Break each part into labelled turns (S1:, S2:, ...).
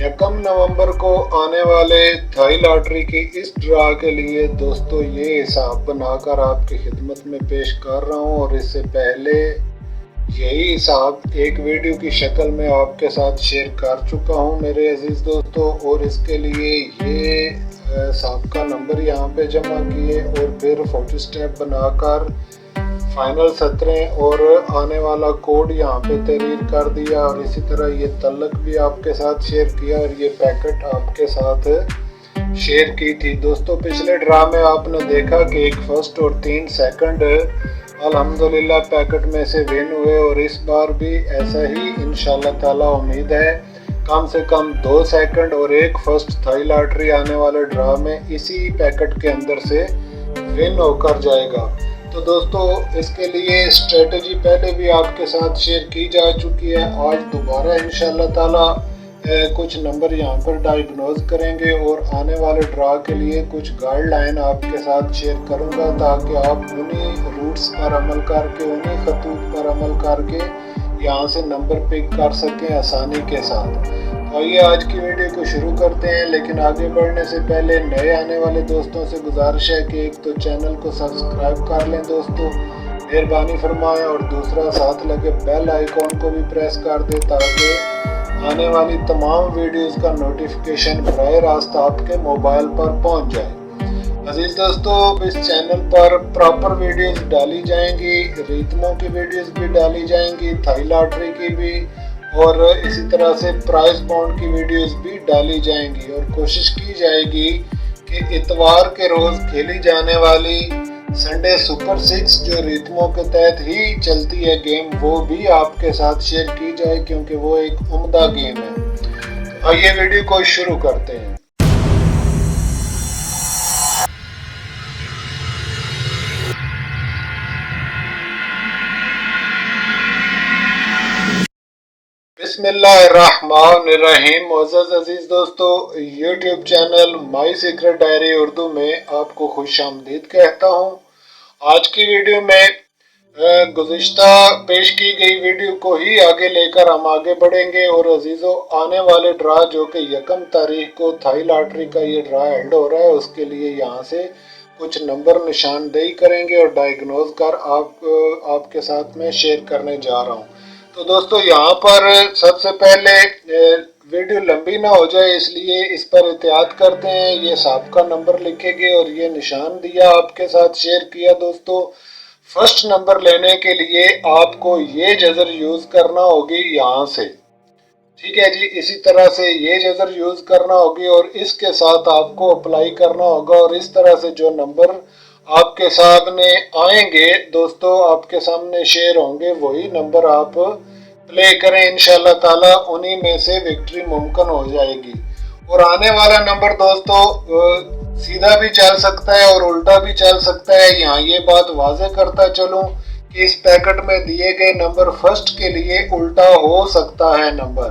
S1: यकम नवंबर को आने वाले थाई लॉटरी की इस ड्रा के लिए दोस्तों ये हिसाब बनाकर आपकी खिदमत में पेश कर रहा हूँ। और इससे पहले यही हिसाब एक वीडियो की शक्ल में आपके साथ शेयर कर चुका हूँ मेरे अजीज दोस्तों। और इसके लिए ये हिसाब का नंबर यहाँ पे जमा किए और फिर फोटो स्टेप बनाकर फाइनल 17 और आने वाला कोड यहाँ पे तहरीर कर दिया। और इसी तरह ये तल्लक भी आपके साथ शेयर किया और ये पैकेट आपके साथ शेयर की थी। दोस्तों पिछले ड्रा में आपने देखा कि एक फर्स्ट और 3 सेकंड अल्हम्दुलिल्लाह पैकेट में से विन हुए। और इस बार भी ऐसा ही इंशाल्लाह ताला उम्मीद है कम से कम 2 सेकंड और एक फर्स्ट थाई लॉटरी आने वाले ड्रा में इसी पैकेट के अंदर से विन होकर जाएगा। तो दोस्तों इसके लिए स्ट्रेटजी पहले भी आपके साथ शेयर की जा चुकी है। आज दोबारा इंशाल्लाह ताला कुछ नंबर यहाँ पर डायग्नोज करेंगे और आने वाले ड्रा के लिए कुछ गाइडलाइन आपके साथ शेयर करूँगा ताकि आप उन्हीं रूट्स पर अमल करके उन्हीं खतूत पर अमल करके यहाँ से नंबर पिक कर सकें आसानी के साथ। तो आइए आज की वीडियो को शुरू करते हैं। लेकिन आगे बढ़ने से पहले नए आने वाले दोस्तों से गुजारिश है कि एक तो चैनल को सब्सक्राइब कर लें दोस्तों, मेहरबानी फरमाएं, और दूसरा साथ लगे बेल आइकॉन को भी प्रेस कर दें ताकि आने वाली तमाम वीडियोस का नोटिफिकेशन बराह रास्त आपके मोबाइल पर पहुंच जाए। अजीज दोस्तों इस चैनल पर प्रॉपर वीडियोस डाली जाएंगी, रितमों की वीडियोस भी डाली जाएंगी, थाई लॉटरी की भी, और इसी तरह से प्राइस बॉन्ड की वीडियोस भी डाली जाएंगी। और कोशिश की जाएगी कि इतवार के रोज़ खेली जाने वाली संडे सुपर 6 जो रितमों के तहत ही चलती है गेम, वो भी आपके साथ शेयर की जाए क्योंकि वो एक उम्दा गेम है। तो आइए वीडियो को शुरू करते हैं। बिस्मिल्लाहिर्रहमानिर्रहीम। मोअज़्ज़ज़ अजीज दोस्तों YouTube channel my secret diary Urdu में आपको खुशामदीद कहता हूँ। आज की वीडियो में गुज़िश्ता पेश की गई वीडियो को ही आगे लेकर हम आगे बढ़ेंगे। और अजीज़ों आने वाले ड्रा जो कि 1 तारीख को थाई लॉटरी का ये ड्रा एंड हो रहा है उसके लिए यहाँ से कुछ नंबर निशानदेही करेंगे और डायग्नोज कर आपके साथ में शेयर करने जा रहा हूँ। तो दोस्तों यहाँ पर सबसे पहले वीडियो लंबी ना हो जाए इसलिए इस पर एहतियात करते हैं। ये सबका नंबर लिखेंगे और ये निशान दिया आपके साथ शेयर किया। दोस्तों फर्स्ट नंबर लेने के लिए आपको ये जजर यूज़ करना होगी यहाँ से, ठीक है जी। इसी तरह से ये जजर यूज़ करना होगी और इसके साथ आपको अप्लाई करना होगा। और इस तरह से जो नंबर आपके सामने आएंगे दोस्तों आपके सामने शेयर होंगे वही नंबर आप प्ले करें, इंशाल्लाह ताला उन्हीं में से विक्ट्री मुमकिन हो जाएगी। और आने वाला नंबर दोस्तों सीधा भी चल सकता है और उल्टा भी चल सकता है। यहाँ ये बात वाज़ेह करता चलूँ कि इस पैकेट में दिए गए नंबर फर्स्ट के लिए उल्टा हो सकता है नंबर।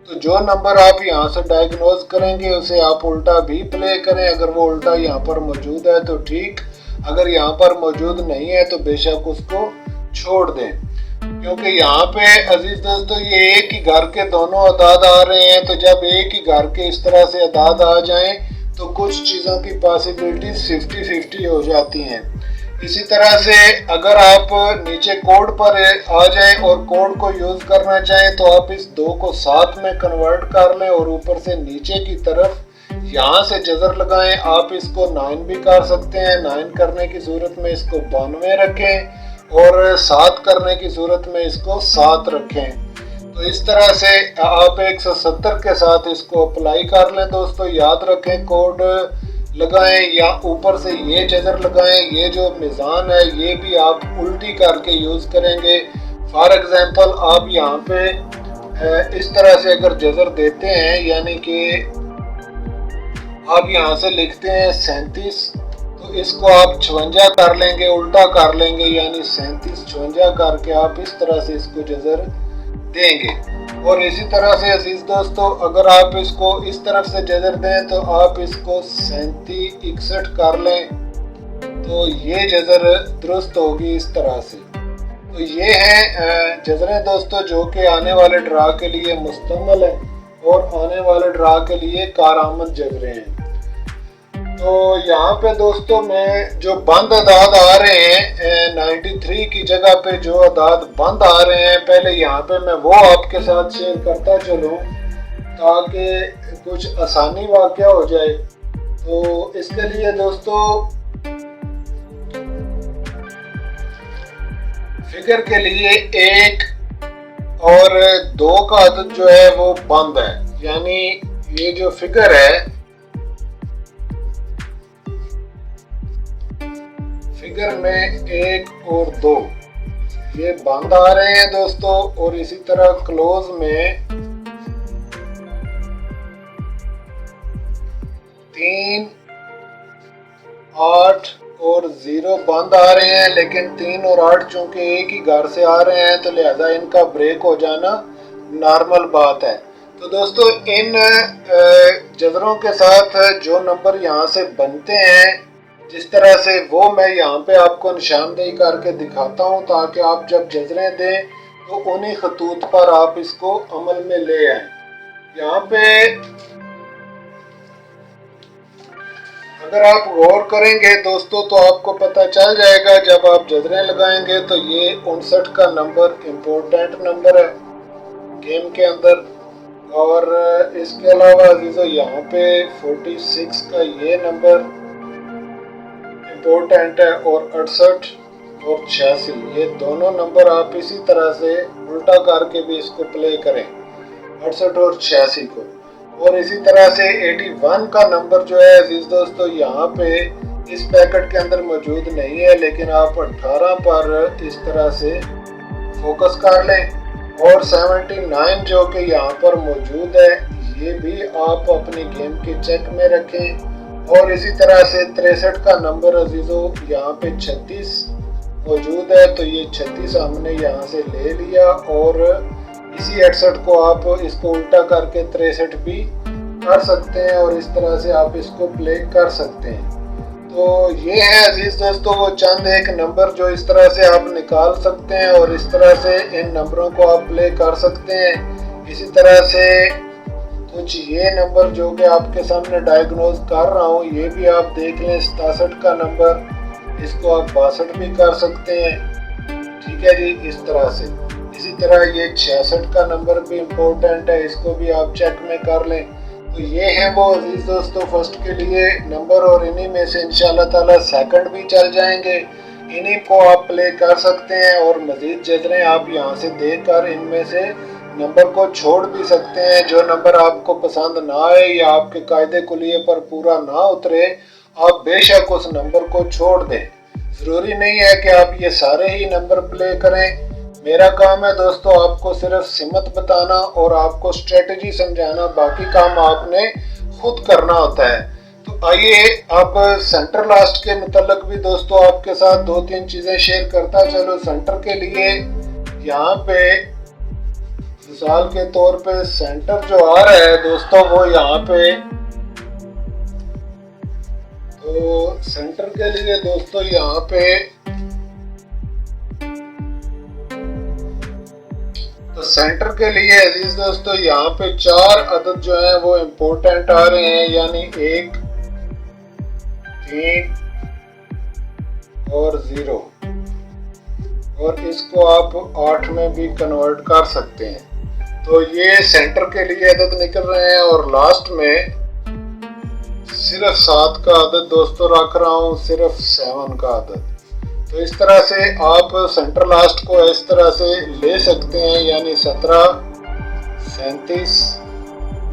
S1: तो जो नंबर आप यहाँ से डायग्नोज करेंगे उसे आप उल्टा भी प्ले करें। अगर वो उल्टा यहाँ पर मौजूद है तो ठीक, अगर यहाँ पर मौजूद नहीं है तो बेशक उसको छोड़ दें। क्योंकि यहाँ पे अजीज दोस्तों ये एक ही घर के दोनों अदाद आ रहे हैं। तो जब एक ही घर के इस तरह से अदाद आ जाएं तो कुछ चीज़ों की पॉसिबिलिटीज 50-50 हो जाती हैं। इसी तरह से अगर आप नीचे कोड पर आ जाएं और कोड को यूज़ करना चाहें तो आप इस 2 को 7 में कन्वर्ट कर लें और ऊपर से नीचे की तरफ यहाँ से जजर लगाएं। आप इसको 9 भी कर सकते हैं। 9 करने की सूरत में इसको 92 रखें और 7 करने की सूरत में इसको 7 रखें। तो इस तरह से आप 170 के साथ इसको अप्लाई कर लें। दोस्तों याद रखें कोड लगाएं या ऊपर से ये जजर लगाएं। ये जो मिज़ान है ये भी आप उल्टी करके यूज़ करेंगे। फॉर एग्जांपल आप यहाँ पे इस तरह से अगर जजर देते हैं यानी कि आप यहाँ से लिखते हैं 37 तो इसको आप 56 कर लेंगे, उल्टा कर लेंगे यानी 37-56 करके आप इस तरह से इसको जजर देंगे। और इसी तरह से अजीज दोस्तों अगर आप इसको इस तरफ से जजर दें तो आप इसको 37-61 कर लें तो ये जजर दुरुस्त होगी इस तरह से। तो ये हैं जजरें दोस्तों जो कि आने वाले ड्रा के लिए मुस्तमल है। और आने वाले ड्रा के लिए कारआमद जबरे हैं। तो यहाँ पे दोस्तों मैं जो बंद अदाद आ रहे हैं 93 की जगह पे जो अदाद बंद आ रहे हैं, पहले यहाँ पे मैं वो आपके साथ शेयर करता चलूँ ताकि कुछ आसानी वाक़या हो जाए। तो इसके लिए दोस्तों फिगर के लिए 1 और 2 का अदद जो है वो बंद है, यानी ये जो फिगर है, फिगर में 1 और 2 ये बंद आ रहे हैं दोस्तों। और इसी तरह क्लोज में 3, 8 और 0 बंद आ रहे हैं, लेकिन 3 और 8 चूंकि एक ही घर से आ रहे हैं तो लिहाजा इनका ब्रेक हो जाना नॉर्मल बात है। तो दोस्तों इन जजरों के साथ जो नंबर यहाँ से बनते हैं जिस तरह से, वो मैं यहाँ पे आपको निशानदेही करके दिखाता हूँ ताकि आप जब जजरें दें तो उन्हीं खतूत पर आप इसको अमल में ले आए। यहाँ पे अगर आप गौर करेंगे दोस्तों तो आपको पता चल जाएगा, जब आप जजरें लगाएंगे तो ये 59 का नंबर इम्पोर्टेंट नंबर है गेम के अंदर। और इसके अलावा अजीजों यहाँ पे 46 का ये नंबर इम्पोर्टेंट है, और 68 और 86 ये दोनों नंबर आप इसी तरह से उल्टा करके भी इसको प्ले करें, 68 और 86 को। और इसी तरह से 81 का नंबर जो है अजीज दोस्तों यहाँ पे इस पैकेट के अंदर मौजूद नहीं है, लेकिन आप 18 पर इस तरह से फोकस कर लें। और 79 जो कि यहाँ पर मौजूद है ये भी आप अपनी गेम के चेक में रखें। और इसी तरह से 63 का नंबर अजीजों यहाँ पे 36 मौजूद है, तो ये 36 हमने यहाँ से ले लिया, और इसी 68 को आप इसको उल्टा करके 63 भी कर सकते हैं, और इस तरह से आप इसको प्ले कर सकते हैं। तो ये है अजीज दोस्तों वो चंद एक नंबर जो इस तरह से आप निकाल सकते हैं और इस तरह से इन नंबरों को आप प्ले कर सकते हैं। इसी तरह से कुछ ये नंबर जो कि आपके सामने डायग्नोज कर रहा हूँ ये भी आप देख लें, 67 का नंबर, इसको आप 62 भी कर सकते हैं, ठीक है जी, इस तरह से। इसी तरह ये 66 का नंबर भी इम्पोर्टेंट है, इसको भी आप चेक में कर लें। तो ये हैं वो अजीज दोस्तों फर्स्ट के लिए नंबर, और इन्हीं में से इंशाल्लाह ताला सेकंड भी चल जाएंगे, इन्हीं को आप प्ले कर सकते हैं। और मजीद जजरें आप यहाँ से देखकर इनमें से नंबर को छोड़ भी सकते हैं। जो नंबर आपको पसंद ना आए या आपके कायदे कुलिये पर पूरा ना उतरे, आप बेशक उस नंबर को छोड़ दें। ज़रूरी नहीं है कि आप ये सारे ही नंबर प्ले करें। मेरा काम है दोस्तों आपको सिर्फ सिमत बताना और आपको स्ट्रेटजी समझाना, बाकी काम आपने खुद करना होता है। तो आइए अब सेंटर लास्ट के मुतल्लिक भी दोस्तों आपके साथ 2-3 चीज़ें शेयर करता चलो। सेंटर के लिए यहाँ पे मिसाल के तौर पे सेंटर जो आ रहा है दोस्तों वो यहाँ पे, तो सेंटर के लिए दोस्तों यहाँ पे, तो सेंटर के लिए अजीज दोस्तों यहाँ पे 4 अदद जो है वो इम्पोर्टेंट आ रहे हैं, यानी 1, 3 और 0, और इसको आप 8 में भी कन्वर्ट कर सकते हैं। तो ये सेंटर के लिए अदद निकल रहे हैं। और लास्ट में सिर्फ 7 का अदद दोस्तों रख रहा हूँ, सिर्फ 7 का अदद। तो इस तरह से आप सेंटर लास्ट को इस तरह से ले सकते हैं, यानी 17, 37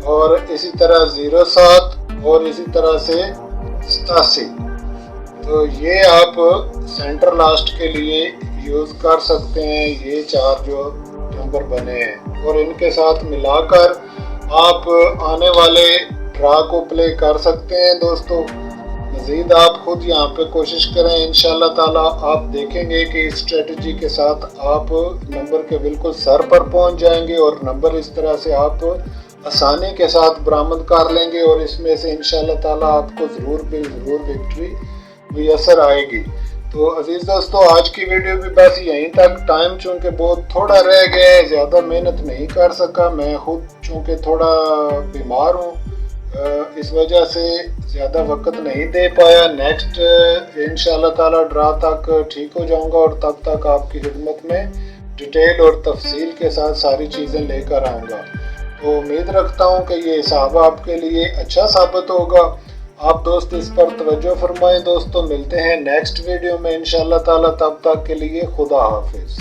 S1: और इसी तरह 07 और इसी तरह से 87। तो ये आप सेंटर लास्ट के लिए यूज़ कर सकते हैं, ये 4 जो नंबर बने हैं, और इनके साथ मिलाकर आप आने वाले ड्रा को प्ले कर सकते हैं दोस्तों। मज़ीद आप खुद यहाँ पे कोशिश करें, इंशाल्लाह ताला आप देखेंगे कि इस स्ट्रेटजी के साथ आप नंबर के बिल्कुल सर पर पहुँच जाएंगे और नंबर इस तरह से आप आसानी के साथ बरामद कर लेंगे, और इसमें से इंशाल्लाह ताला आपको ज़रूर विक्ट्री मुयसर आएगी। तो अजीज दोस्तों, आज की वीडियो भी बस यहीं तक। टाइम चूंकि बहुत थोड़ा रह गया है, ज़्यादा मेहनत नहीं कर सका। मैं खुद चूंकि थोड़ा बीमार हूँ, इस वजह से ज़्यादा वक्त नहीं दे पाया। नेक्स्ट इंशाल्लाह ताला ड्रा तक ठीक हो जाऊंगा और तब तक आपकी खिदमत में डिटेल और तफसील के साथ सारी चीज़ें लेकर आऊँगा। तो उम्मीद रखता हूँ कि ये हिसाब आपके लिए अच्छा साबित होगा। आप दोस्त इस पर तवज्जो फरमाएं। दोस्तों, मिलते हैं नेक्स्ट वीडियो में इंशाल्लाह ताला। तब तक के लिए खुदा हाफिज।